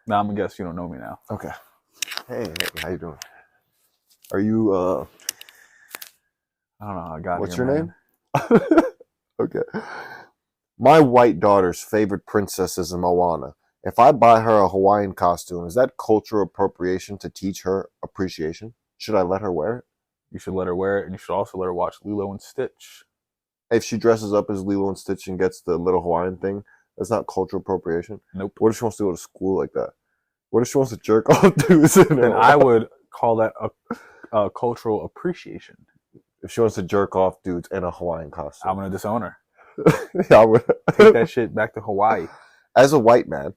Now I'm gonna guess you don't know me now. Okay. Hey, how you doing? Are you, I don't know how I got what's here, your man. name? Okay. My white daughter's favorite princess is Moana. If I buy her a Hawaiian costume, is that cultural appropriation to teach her appreciation? Should I let her wear it? You should let her wear it, and you should also let her watch Lilo and Stitch. If she dresses up as Lilo and Stitch and gets the little Hawaiian thing, that's not cultural appropriation. Nope. What if she wants to go to school like that? What if she wants to jerk off dudes in her Then I would call that a cultural appreciation. If she wants to jerk off dudes in a Hawaiian costume? I'm gonna disown her. Yeah, I would. Take that shit back to Hawaii. As a white man,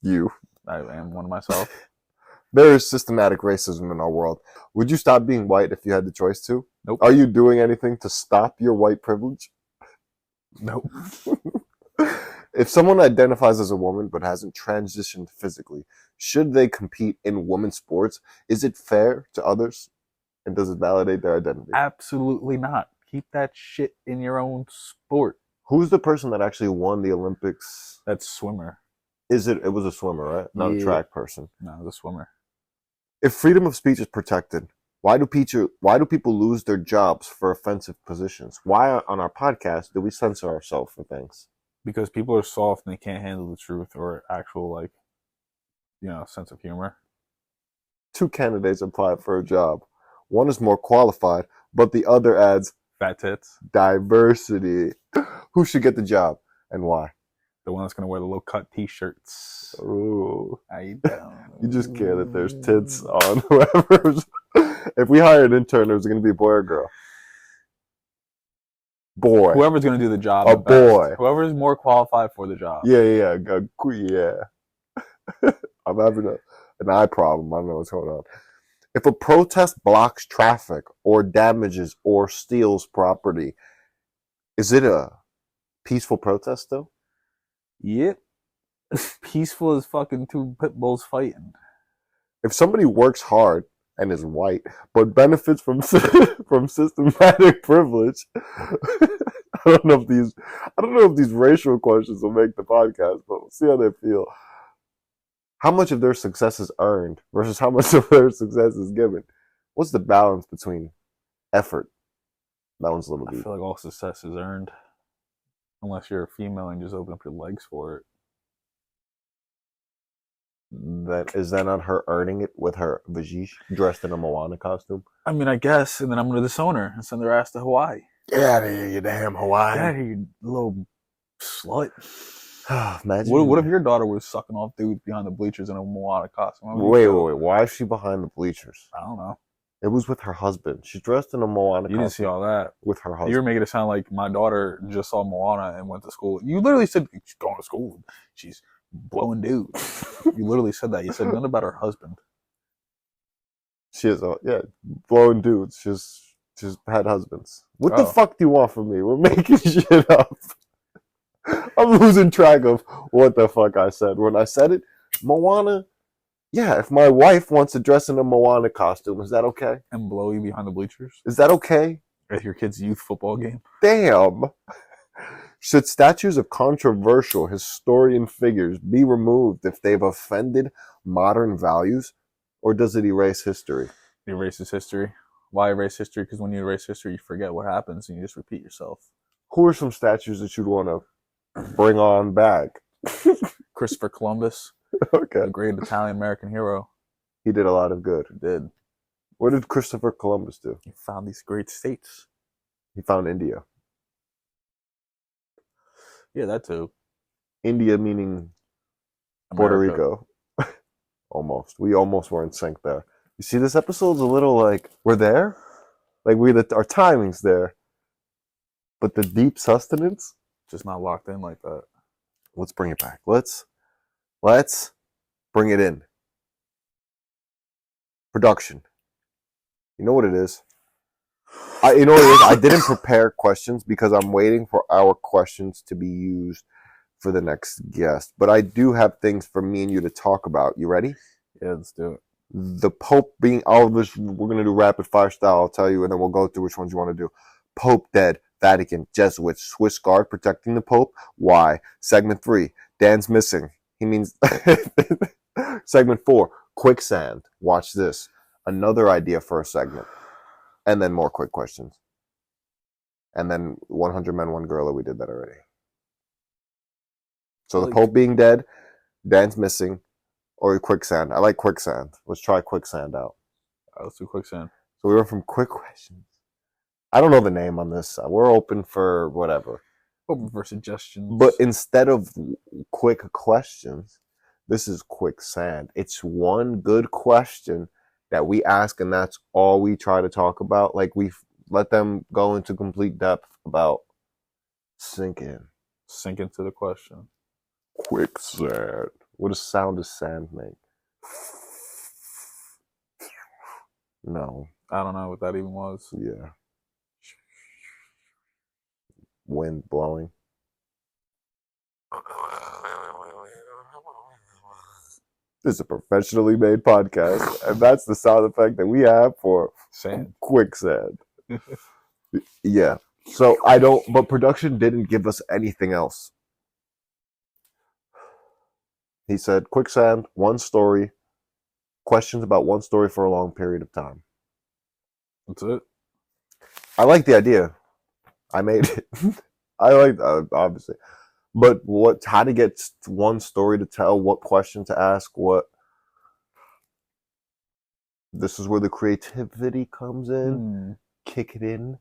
I am one of myself. there is systematic racism in our world. Would you stop being white if you had the choice to? Nope. Are you doing anything to stop your white privilege? Nope. If someone identifies as a woman but hasn't transitioned physically, should they compete in women's sports? Is it fair to others? And does it validate their identity? Absolutely not. Keep that shit in your own sport. Who's the person that actually won the Olympics? That's swimmer. It was a swimmer, right? Not a track person. No, the swimmer. If freedom of speech is protected, why do people lose their jobs for offensive positions? Why on our podcast do we censor ourselves for things? Because people are soft and they can't handle the truth or actual, sense of humor. 2 candidates applied for a job. One is more qualified, but the other adds fat tits. Diversity. Who should get the job and why? The one that's going to wear the low cut t-shirts. Ooh. I don't. You just care that there's tits on whoever's. If we hire an intern, is it going to be a boy or a girl? Boy. Whoever's going to do the job. A boy. Whoever's more qualified for the job. Yeah. I'm having an eye problem. I don't know what's going on. If a protest blocks traffic or damages or steals property, is it a peaceful protest though? Yep. As peaceful as fucking 2 pit bulls fighting. If somebody works hard and is white, but benefits from systematic privilege, I don't know if these racial questions will make the podcast, but we'll see how they feel. How much of their success is earned versus how much of their success is given? What's the balance between effort? That one's a little deep. I feel like all success is earned. Unless you're a female and just open up your legs for it. Is that not her earning it with her vajish dressed in a Moana costume? I mean, I guess, and then I'm going to disown her and send her ass to Hawaii. Get out of here, you damn Hawaii. Get out of here, you little slut. Imagine. What if your daughter was sucking off dudes behind the bleachers in a Moana costume? Wait. Why is she behind the bleachers? I don't know. It was with her husband. She dressed in a Moana costume. You didn't see all that. With her husband. You're making it sound like my daughter just saw Moana and went to school. You literally said she's going to school. She's blowing dudes. You literally said that. You said nothing about her husband. She is, blowing dudes. She's had husbands. What the fuck do you want from me? We're making shit up. I'm losing track of what the fuck I said. When I said it, Moana, yeah, if my wife wants to dress in a Moana costume, is that okay? And blow you behind the bleachers? Is that okay? At your kid's youth football game? Damn. Should statues of controversial historian figures be removed if they've offended modern values? Or does it erase history? It erases history. Why erase history? Because when you erase history, you forget what happens and you just repeat yourself. Who are some statues that you'd want to bring on back? Christopher Columbus. Okay. The great Italian-American hero. He did a lot of good. He did. What did Christopher Columbus do? He found these great states. He found India. Yeah, that too. India meaning Puerto Rico. Almost. We almost were in sync there. You see, this episode's a little like, we're there? Like, our timing's there. But the deep sustenance? Just not locked in like that. Let's bring it back. Let's bring it in. Production. You know what it is? I didn't prepare questions because I'm waiting for our questions to be used for the next guest. But I do have things for me and you to talk about. You ready? Yeah, let's do it. The Pope being all of this, we're going to do rapid fire style. I'll tell you, and then we'll go through which ones you want to do. Pope dead. Vatican. Jesuits. Swiss Guard protecting the Pope. Why? Segment 3. Dan's missing. He means segment 4, quicksand. Watch this. Another idea for a segment. And then more quick questions. And then 100 Men, 1 Gorilla. We did that already. So the Pope being dead, Dan's missing, or quicksand. I like quicksand. Let's try quicksand out. Let's do quicksand. So we went from quick questions. I don't know the name on this. We're open for whatever. Open for suggestions. But instead of quick questions, this is quicksand. It's one good question that we ask, and that's all we try to talk about. Like, we let them go into complete depth about sink into the question. Quicksand. What does sound does sand make? No. I don't know what that even was. Yeah. Wind blowing. This is a professionally made podcast, and that's the sound effect that we have for sand. Quicksand. Yeah. So but production didn't give us anything else. He said, quicksand, one story, questions about one story for a long period of time. That's it. I like the idea. I made it. I like obviously. But how to get one story to tell, what question to ask, this is where the creativity comes in. Kick it in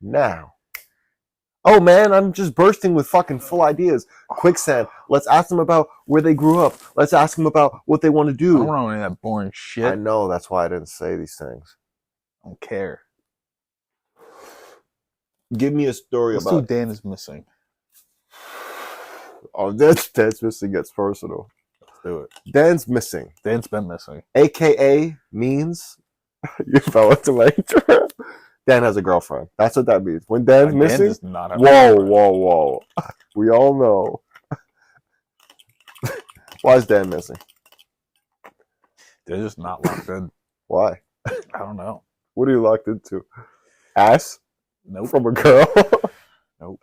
now. Oh man, I'm just bursting with fucking full ideas. Quicksand. Let's ask them about where they grew up. Let's ask them about what they want to do. I don't know any of that boring shit. I know, that's why I didn't say these things. I don't care. Give me a story Let's about... do Dan is missing. Oh, Dan's missing gets personal. Let's do it. Dan's missing. Dan's been missing. AKA means you fell into my trap. Dan has a girlfriend. That's what that means. When Dan's missing, Dan does not have a girlfriend. Whoa. We all know. Why is Dan missing? They're just not locked in. Why? I don't know. What are you locked into? Ass? Nope. From a girl? Nope.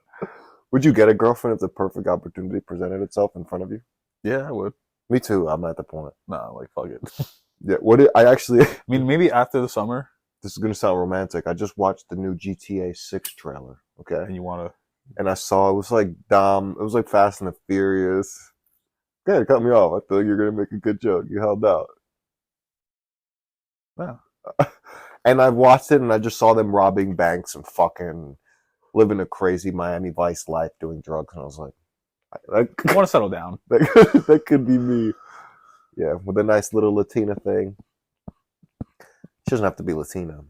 Would you get a girlfriend if the perfect opportunity presented itself in front of you? Yeah, I would. Me too. I'm at the point. Nah, like, fuck it. Yeah. I mean, maybe after the summer. This is going to sound romantic. I just watched the new GTA 6 trailer. Okay. And you want to. And I saw it was like Dom. It was like Fast and the Furious. Yeah, it cut me off. I thought you were going to make a good joke. You held out. Yeah. And I watched it and I just saw them robbing banks and fucking living a crazy Miami Vice life doing drugs. And I was like, I want to settle down. That could be me. Yeah, with a nice little Latina thing. She doesn't have to be Latina.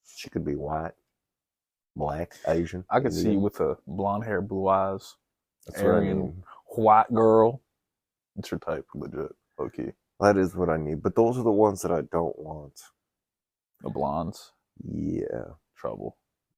She could be white, black, Asian. I could see you with a blonde hair, blue eyes, That's Aryan, white girl. It's your type, legit. Okay. That is what I need. But those are the ones that I don't want. The blondes. Yeah. Trouble.